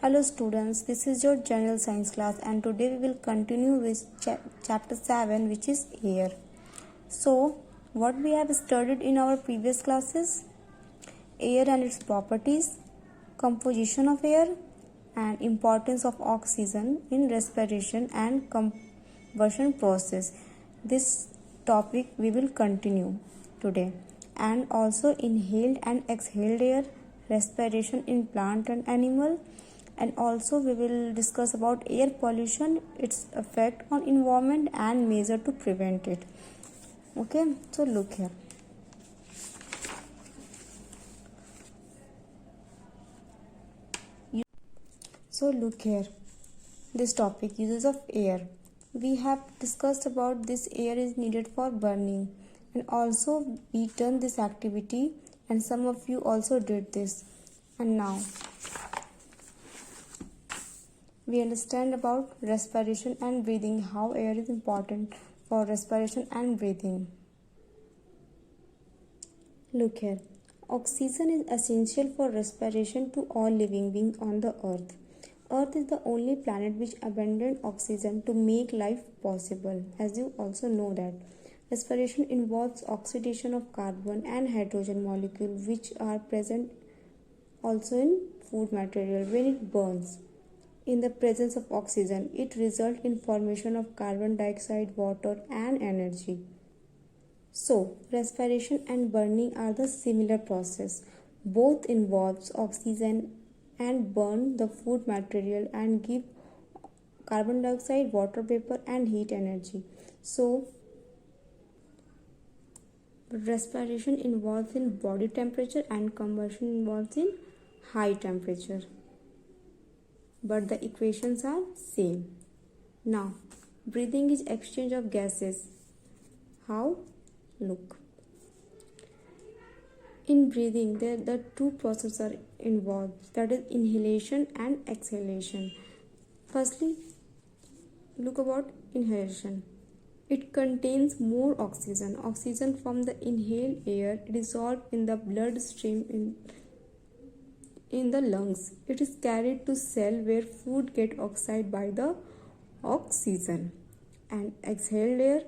Hello students, this is your general science class and today we will continue with chapter 7 which is air. So, what we have studied in our previous classes? Air and its properties, composition of air and importance of oxygen in respiration and combustion process. This topic we will continue today, and also inhaled and exhaled air, respiration in plant and animal, and also we will discuss about air pollution, its effect on environment and measure to prevent it. Okay, so look here. So look here, this topic, uses of air. We have discussed about this air is needed for burning, and also we done this activity and some of you also did this. And now we understand about respiration and breathing, how air is important for respiration and breathing. Look here, oxygen is essential for respiration to all living beings on the earth. Earth is the only planet which abundant oxygen to make life possible, as you also know that. Respiration involves oxidation of carbon and hydrogen molecules which are present also in food material. When it burns in the presence of oxygen, it results in formation of carbon dioxide, water and energy. So, respiration and burning are the similar process. Both involves oxygen and burn the food material and give carbon dioxide, water vapor and heat energy. So, respiration involves in body temperature and combustion involves in high temperature. But the equations are same. Now, breathing is exchange of gases. How? Look. In breathing, the two processes are involved, that is inhalation and exhalation. Firstly, look about inhalation. It contains more oxygen. Oxygen from the inhaled air dissolved in the bloodstream in the lungs. It is carried to cell where food get oxidized by the oxygen. And exhaled air,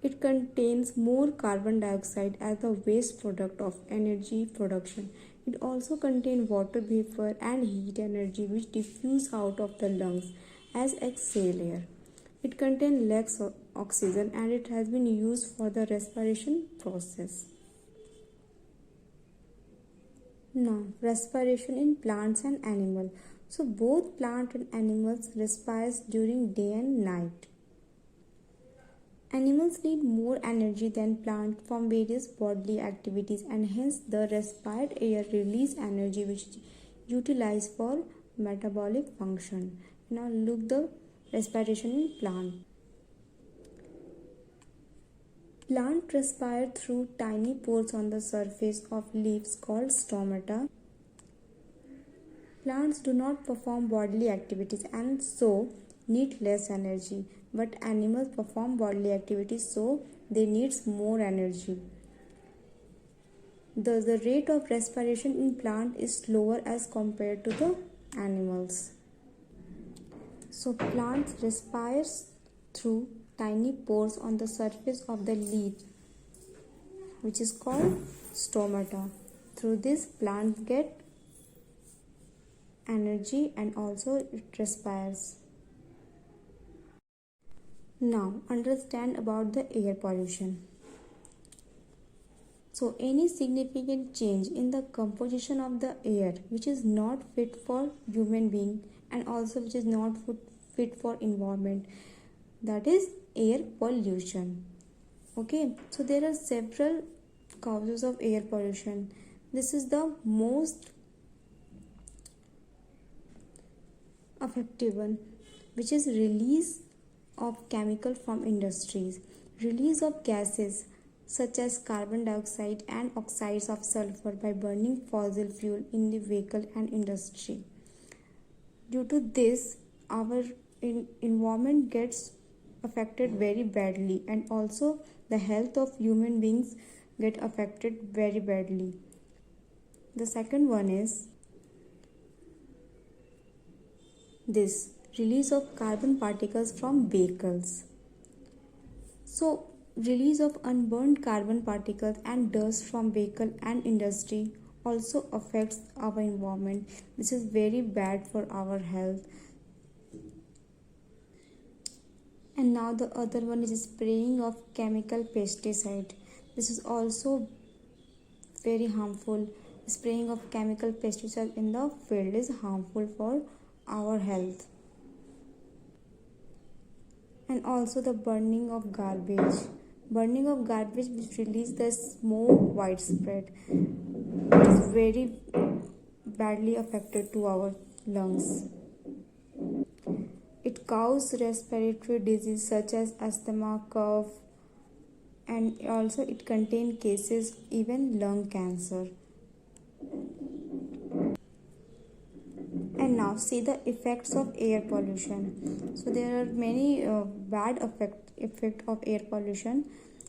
it contains more carbon dioxide as the waste product of energy production. It also contains water vapor and heat energy which diffuse out of the lungs as exhaled air. It contains less oxygen and it has been used for the respiration process. Now, respiration in plants and animals. So, both plant and animals respire during day and night. Animals need more energy than plants from various bodily activities, and hence the respired air release energy which is utilized for metabolic function. Now look the respiration in plant. Plant respire through tiny pores on the surface of leaves called stomata. Plants do not perform bodily activities and so need less energy, but animals perform bodily activities so they need more energy. The rate of respiration in plant is slower as compared to the animals. So plants respire through tiny pores on the surface of the leaf which is called stomata. Through this plant get energy and also it respires. Now understand about the air pollution. So any significant change in the composition of the air which is not fit for human being and also which is not fit for environment, that is air pollution. Okay, so there are several causes of air pollution. This is the most effective one, which is release of chemical from industries, release of gases such as carbon dioxide and oxides of sulfur by burning fossil fuel in the vehicle and industry. Due to this, our environment gets affected very badly and also the health of human beings get affected very badly. The second one is this release of carbon particles from vehicles. So release of unburned carbon particles and dust from vehicle and industry also affects our environment. This is very bad for our health. And now the other one is spraying of chemical pesticide. This is also very harmful. Spraying of chemical pesticide in the field is harmful for our health. And also the burning of garbage. Burning of garbage which release the smoke widespread. It is very badly affected to our lungs. It causes respiratory disease such as asthma, cough, and also it contains cases even lung cancer. And now see the effects of air pollution. So there are many bad effect of air pollution,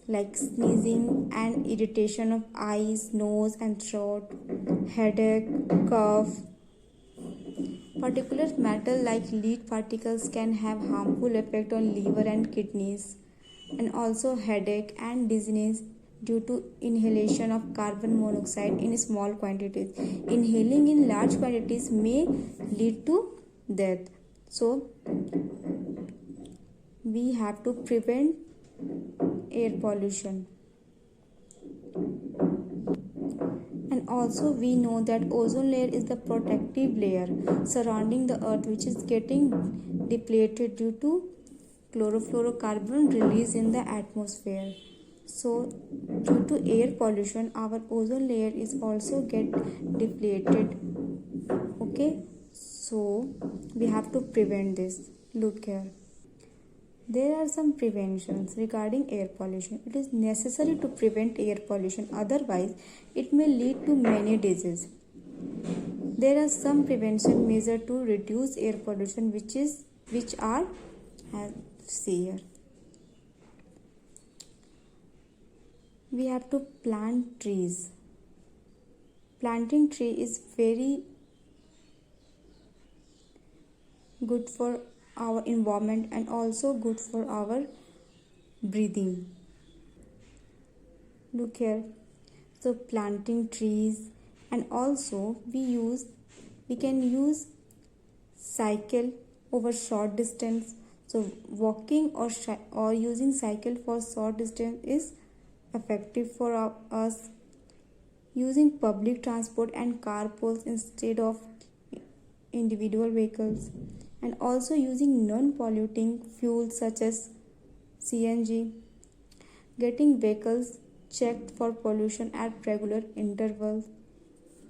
like sneezing and irritation of eyes, nose and throat, headache, cough. Particulate matter like lead particles can have harmful effect on liver and kidneys, and also headache and dizziness due to inhalation of carbon monoxide in small quantities. Inhaling in large quantities may lead to death. So we have to prevent air pollution. And also we know that ozone layer is the protective layer surrounding the earth, which is getting depleted due to chlorofluorocarbon release in the atmosphere. So due to air pollution, our ozone layer is also get depleted. Okay, so we have to prevent this. Look here. There are some preventions regarding air pollution. It is necessary to prevent air pollution, otherwise it may lead to many diseases. There are some prevention measures to reduce air pollution which are as see here. We have to plant trees. Planting tree is very good for our environment and also good for our breathing. Look here. So planting trees, and also we can use cycle over short distance. So walking or using cycle for short distance is effective for us. Using public transport and carpools instead of individual vehicles, and also using non-polluting fuels such as CNG. Getting vehicles checked for pollution at regular intervals,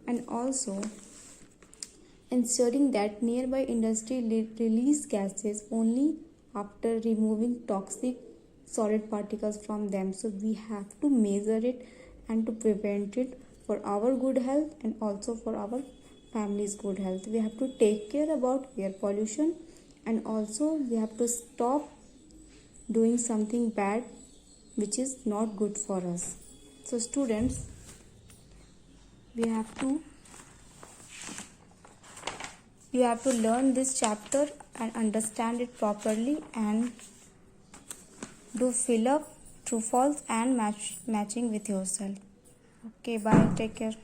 and also ensuring that nearby industry release gases only after removing toxic solid particles from them. So we have to measure it and to prevent it for our good health and also for our family's good health. We have to take care about air pollution, and also we have to stop doing something bad which is not good for us. So students, you have to learn this chapter and understand it properly, and do fill up true false and matching with yourself. Okay, bye, take care.